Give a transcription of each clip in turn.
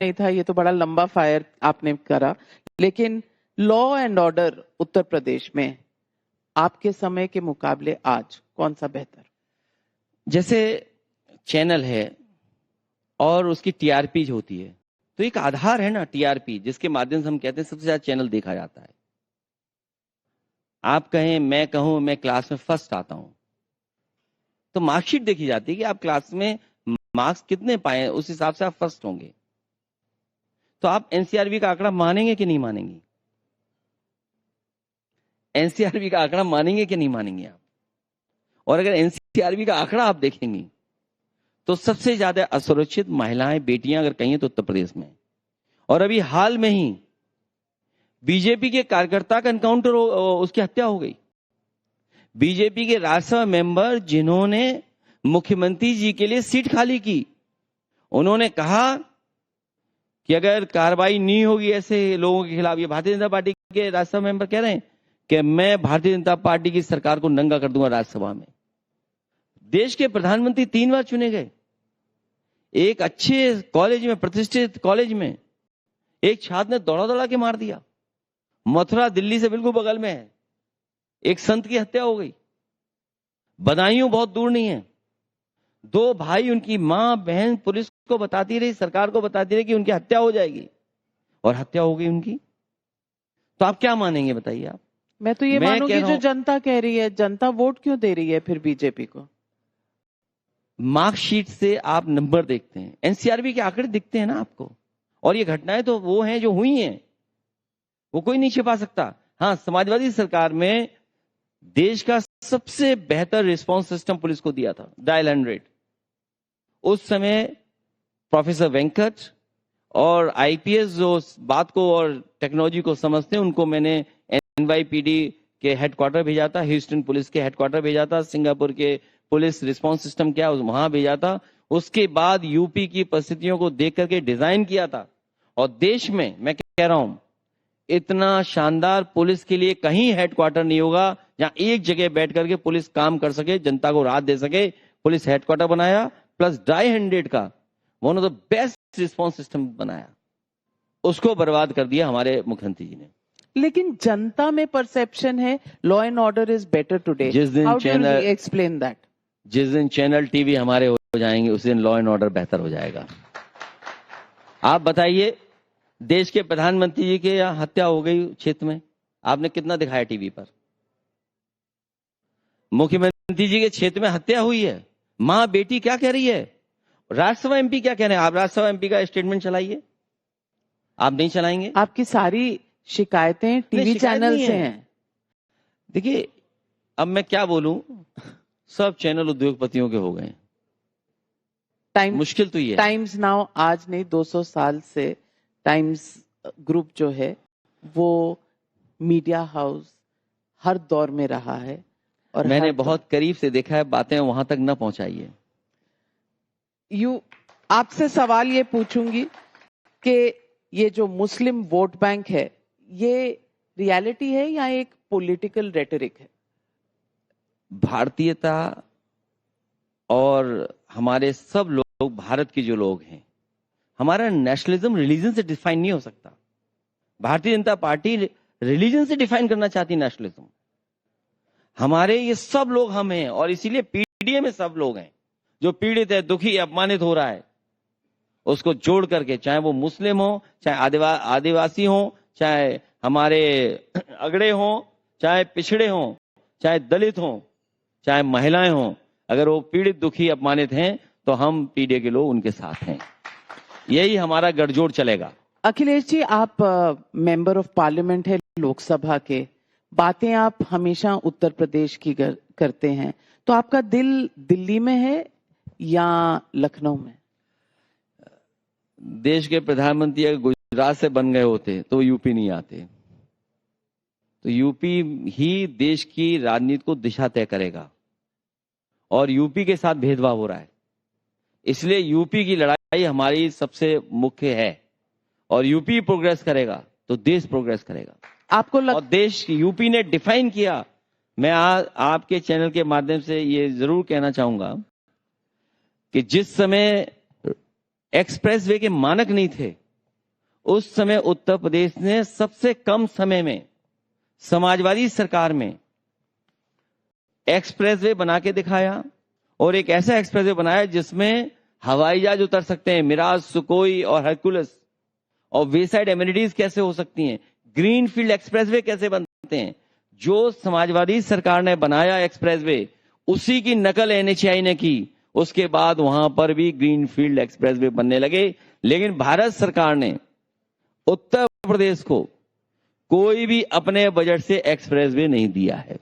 नहीं था, ये तो बड़ा लंबा फायर आपने करा, लेकिन law and order Uttar Pradesh में आपके समय के मुकाबले आज कौन सा बेहतर? जैसे चैनल है और उसकी टीआरपी होती है, तो एक आधार है ना टीआरपी, जिसके माध्यम से हम कहते हैं सबसे ज्यादा चैनल देखा जाता है। आप कहें, मैं कहूं मैं क्लास में फर्स्ट आता हूं, तो मार्कशीट देखी जाती है कि आप क्लास में मार्क्स कितने पाए, उस हिसाब से आप फर्स्ट होंगे। तो आप एनसीआरबी का आंकड़ा मानेंगे कि नहीं मानेंगे? एनसीआरबी का आंकड़ा मानेंगे कि नहीं मानेंगे आप? और अगर एनसीआरबी का आंकड़ा आप देखेंगे तो सबसे ज्यादा असुरक्षित महिलाएं, बेटियां अगर कहीं तो उत्तर प्रदेश में। और अभी हाल में ही बीजेपी के कार्यकर्ता का एनकाउंटर, उसकी हत्या हो गई। बीजेपी के राज्यसभा मेंबर जिन्होंने मुख्यमंत्री जी के लिए सीट खाली की, उन्होंने कहा कि अगर कार्रवाई नहीं होगी ऐसे लोगों के खिलाफ, ये भारतीय जनता पार्टी के राज्यसभा मेंबर कह रहे हैं कि मैं भारतीय जनता पार्टी की सरकार को नंगा कर दूंगा राज्यसभा में। देश के प्रधानमंत्री 3 बार चुने गए। एक अच्छे कॉलेज में, प्रतिष्ठित कॉलेज में एक छात्र ने दौड़ा दौड़ा के मार दिया। मथुरा दिल्ली से बिल्कुल बगल में है, एक संत की हत्या हो गई। बदायूं बहुत दूर नहीं है। 2 भाई, उनकी मां बहन पुलिस को बताती रही, सरकार को बताती रही कि उनकी हत्या हो जाएगी, और हत्या हो गई उनकी। तो आप क्या मानेंगे बताइए आप? मैं तो ये मानूंगी जो जनता कह रही है। जनता वोट क्यों दे रही है फिर बीजेपी को? मार्कशीट से आप नंबर देखते हैं, एनसीआरबी के आंकड़े दिखते हैं ना आपको, और ये घटनाएं तो वो हैं जो हुई हैं, वो कोई नहीं छिपा सकता। हाँ, समाजवादी सरकार में देश का सबसे बेहतर रिस्पांस सिस्टम पुलिस को दिया था, डायल 100। उस समय प्रोफेसर वेंकट और आईपीएस जो बात को और टेक्नोलॉजी को समझते हैं, उनको मैंने एनवाईपीडी के हेडक्वार्टर भेजा था, ह्यूस्टन पुलिस के हेडक्वार्टर भेजा था, सिंगापुर के पुलिस रिस्पांस सिस्टम क्या वहां भेजा था। उसके बाद यूपी की परिस्थितियों को देख करके डिजाइन किया था। और देश में मैं कह रहा हूं, इतना शानदार पुलिस के लिए कहीं हेडक्वार्टर नहीं होगा जहां एक जगह बैठ करके पुलिस काम कर सके, जनता को राहत दे सके। पुलिस हेडक्वार्टर बनाया, प्लस डाई 100 का one of the best response system बनाया। उसको बर्बाद कर दिया हमारे मुख्यमंत्री जी ने। लेकिन जनता में परसेप्शन है law and order is better today. जिस दिन चैनल एक्सप्लेन दैट, जिस दिन चैनल टीवी हमारे हो जाएंगे, उस दिन लॉ एंड ऑर्डर बेहतर हो जाएगा। आप बताइए, देश के प्रधानमंत्री जी के यहाँ हत्या हो गई क्षेत्र में, आपने कितना दिखाया टीवी पर? मुख्यमंत्री जी के क्षेत्र में हत्या हुई है, मां बेटी क्या कह रही है, राज्यसभा एमपी क्या कह रहे हैं? आप राज्यसभा एमपी का स्टेटमेंट चलाइए। आप नहीं चलाएंगे? आपकी सारी शिकायतें टीवी चैनल से हैं। देखिए, अब मैं क्या बोलूं, सब चैनल उद्योगपतियों के हो गए। मुश्किल तो ये है। टाइम्स नाउ आज नहीं, 200 साल से टाइम्स ग्रुप जो है वो मीडिया हाउस हर दौर में रहा है, और मैंने बहुत करीब से देखा है, बातें वहां तक न पहुंचाइए। आपसे सवाल ये पूछूंगी कि ये जो मुस्लिम वोट बैंक है, ये रियलिटी है या एक पॉलिटिकल रेटरिक है? भारतीयता और हमारे सब लोग, भारत के जो लोग हैं, हमारा नेशनलिज्म रिलीजन से डिफाइन नहीं हो सकता। भारतीय जनता पार्टी रिलीजन से डिफाइन करना चाहती नेशनलिज्म। हमारे ये सब लोग हम हैं, और इसीलिए पीडीए में सब लोग हैं। जो पीड़ित है, दुखी, अपमानित हो रहा है, उसको जोड़ करके, चाहे वो मुस्लिम हो, चाहे आदिवासी हो, चाहे हमारे अगड़े हो, चाहे पिछड़े हो, चाहे दलित हो, चाहे महिलाएं हो, अगर वो पीड़ित, दुखी, अपमानित हैं तो हम पीडीए के लोग उनके साथ हैं। यही हमारा गठजोड़ चलेगा। अखिलेश जी, आप मेंबर ऑफ पार्लियामेंट है लोकसभा के, बातें आप हमेशा उत्तर प्रदेश की करते हैं, तो आपका दिल दिल्ली में है या लखनऊ में? देश के प्रधानमंत्री अगर गुजरात से बन गए होते तो यूपी नहीं आते। तो यूपी ही देश की राजनीति को दिशा तय करेगा, और यूपी के साथ भेदभाव हो रहा है। इसलिए यूपी की लड़ाई हमारी सबसे मुख्य है, और यूपी प्रोग्रेस करेगा तो देश प्रोग्रेस करेगा। आपको और देश, यूपी ने डिफाइन किया। मैं आपके चैनल के माध्यम से ये जरूर कहना चाहूंगा कि जिस समय एक्सप्रेसवे के मानक नहीं थे, उस समय उत्तर प्रदेश ने सबसे कम समय में समाजवादी सरकार में एक्सप्रेसवे बना के दिखाया, और एक ऐसा एक्सप्रेसवे बनाया जिसमें हवाई जहाज उतर सकते हैं, मिराज, सुकोई और हरकुलस, और वे साइड एमिनिटीज कैसे हो सकती हैं, ग्रीन फील्ड एक्सप्रेसवे कैसे बनते हैं। जो समाजवादी सरकार ने बनाया एक्सप्रेसवे, उसी की नकल एनएचएआई ने की। उसके बाद वहां पर भी ग्रीन फील्ड एक्सप्रेसवे बनने लगे। लेकिन भारत सरकार ने उत्तर प्रदेश को कोई भी अपने बजट से एक्सप्रेसवे नहीं दिया है।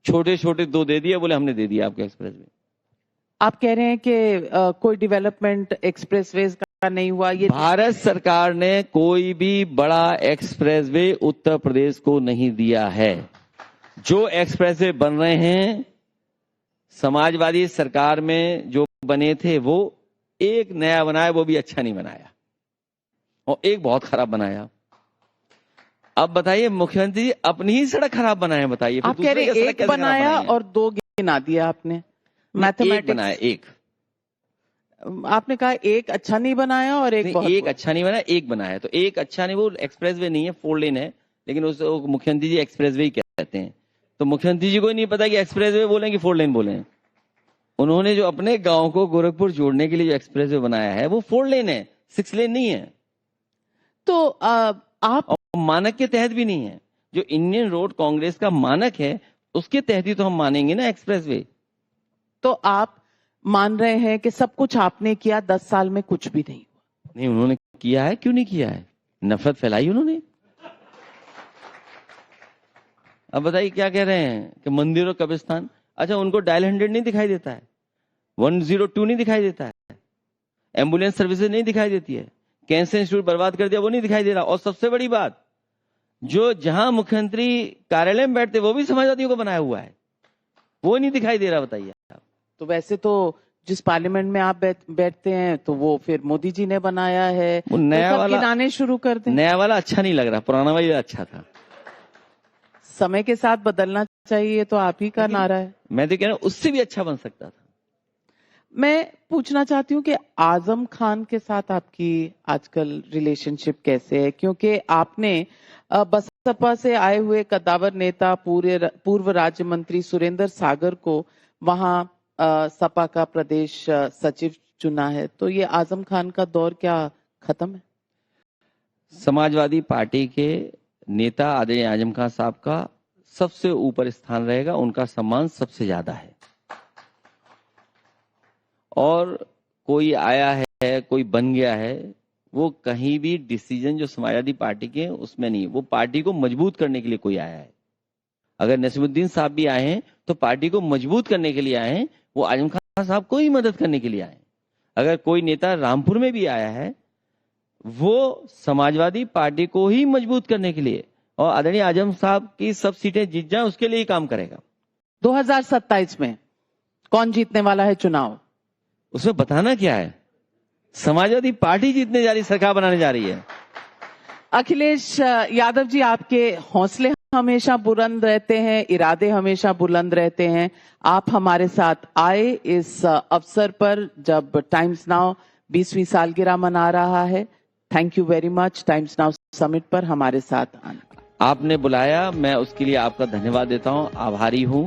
छोटे छोटे 2 दे दिए, बोले हमने दे दिया आपको एक्सप्रेसवे। आप कह रहे हैं कि कोई डेवलपमेंट एक्सप्रेसवेज का नहीं हुआ। ये भारत सरकार ने कोई भी बड़ा एक्सप्रेसवे उत्तर प्रदेश को नहीं दिया है। जो एक्सप्रेसवे बन रहे हैं समाजवादी सरकार में जो बने थे, वो एक नया बनाया, वो भी अच्छा नहीं बनाया, और एक बहुत खराब बनाया। अब बताइए मुख्यमंत्री जी अपनी ही सड़क खराब बनाए, बताइए। आप कह रहे हैं एक बनाया और 2 गिना दिया आपने। मैथमेटिक्स बनाया एक, आपने कहा एक अच्छा नहीं बनाया और एक बहुत एक अच्छा नहीं बनाया, एक बनाया। तो एक अच्छा नहीं, वो एक्सप्रेसवे नहीं है, 4 लेन है, लेकिन उस मुख्यमंत्री जी एक्सप्रेसवे ही कहते हैं। तो मुख्यमंत्री जी को नहीं पता कि एक्सप्रेसवे बोले कि 4 लेन बोले। उन्होंने जो अपने गांव को गोरखपुर जोड़ने के लिए जो एक्सप्रेसवे बनाया है वो 4 लेन है, 6 लेन नहीं है। तो आप मानक के तहत भी नहीं है। जो इंडियन रोड कांग्रेस का मानक है उसके तहत ही तो हम मानेंगे ना एक्सप्रेसवे। तो आप मान रहे हैं कि सब कुछ आपने किया, 10 साल में कुछ भी नहीं हुआ? नहीं, उन्होंने किया है, क्यों नहीं किया है? नफरत फैलाई उन्होंने। अब बताइए क्या कह रहे हैं कि मंदिर और कब्रिस्तान। अच्छा, उनको डायल 100 नहीं दिखाई देता है, 102 नहीं दिखाई देता है, एम्बुलेंस सर्विसेज नहीं दिखाई देती है, कैंसर इंस्टीट्यूट बर्बाद कर दिया वो नहीं दिखाई दे रहा। और सबसे बड़ी बात, जो जहां मुख्यमंत्री कार्यालय में बैठते वो भी समाजवादियों को बनाया हुआ है, वो नहीं दिखाई दे रहा। बताइए आप। तो वैसे तो जिस पार्लियामेंट में आप बैठते हैं तो वो फिर मोदी जी ने बनाया है। वो नया तो वाला गिनाने शुरू कर दें। नया वाला अच्छा नहीं लग रहा, पुराना वाला अच्छा था। समय के साथ बदलना चाहिए, तो आप ही का नारा है। मैं तो कह रहा हूं उससे भी अच्छा बन सकता था। मैं पूछना चाहती हूँ कि आजम खान के साथ आपकी आजकल रिलेशनशिप कैसे है? क्योंकि आपने बसपा से आए हुए कद्दावर नेता पूर्व राज्य मंत्री सुरेंद्र सागर को वहां सपा का प्रदेश सचिव चुना है। तो ये आजम खान का दौर क्या खत्म है? समाजवादी पार्टी के नेता आदरणीय आजम खान साहब का सबसे ऊपर स्थान रहेगा, उनका सम्मान सबसे ज्यादा है। और कोई आया है, कोई बन गया है, वो कहीं भी डिसीजन जो समाजवादी पार्टी के उसमें नहीं, वो पार्टी को मजबूत करने के लिए कोई आया है। अगर नसीमुद्दीन साहब भी आए हैं तो पार्टी को मजबूत करने के लिए आए हैं, वो आजम खान साहब को ही मदद करने के लिए आए हैं। अगर कोई नेता रामपुर में भी आया है, वो समाजवादी पार्टी को ही मजबूत करने के लिए, और आदरणीय आजम साहब की सब सीटें जीत जाए उसके लिए ही काम करेगा। 2027 में कौन जीतने वाला है चुनाव? उसमें बताना क्या है? समाजवादी पार्टी जीतने जा रही, सरकार बनाने जा रही है। अखिलेश यादव जी, आपके हौसले हमेशा बुलंद रहते हैं, इरादे हमेशा बुलंद रहते हैं। आप हमारे साथ आए इस अवसर पर जब टाइम्स नाउ 20वीं सालगिरह मना रहा है। Thank you very much times now summit पर हमारे साथ आना। आपने बुलाया, मैं उसके लिए आपका धन्यवाद देता हूं, आभारी हूं।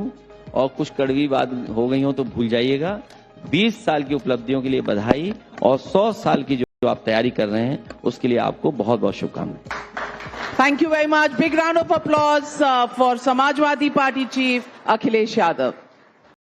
और कुछ कड़वी बात हो गई हो तो भूल जाइएगा। 20 साल की उपलब्धियों के लिए बधाई, और 100 साल की जो आप तैयारी कर रहे हैं उसके लिए आपको बहुत बहुत शुभकामनाएं। Thank you very much. Big round of applause for Samajwadi Party Chief Akhilesh Yadav.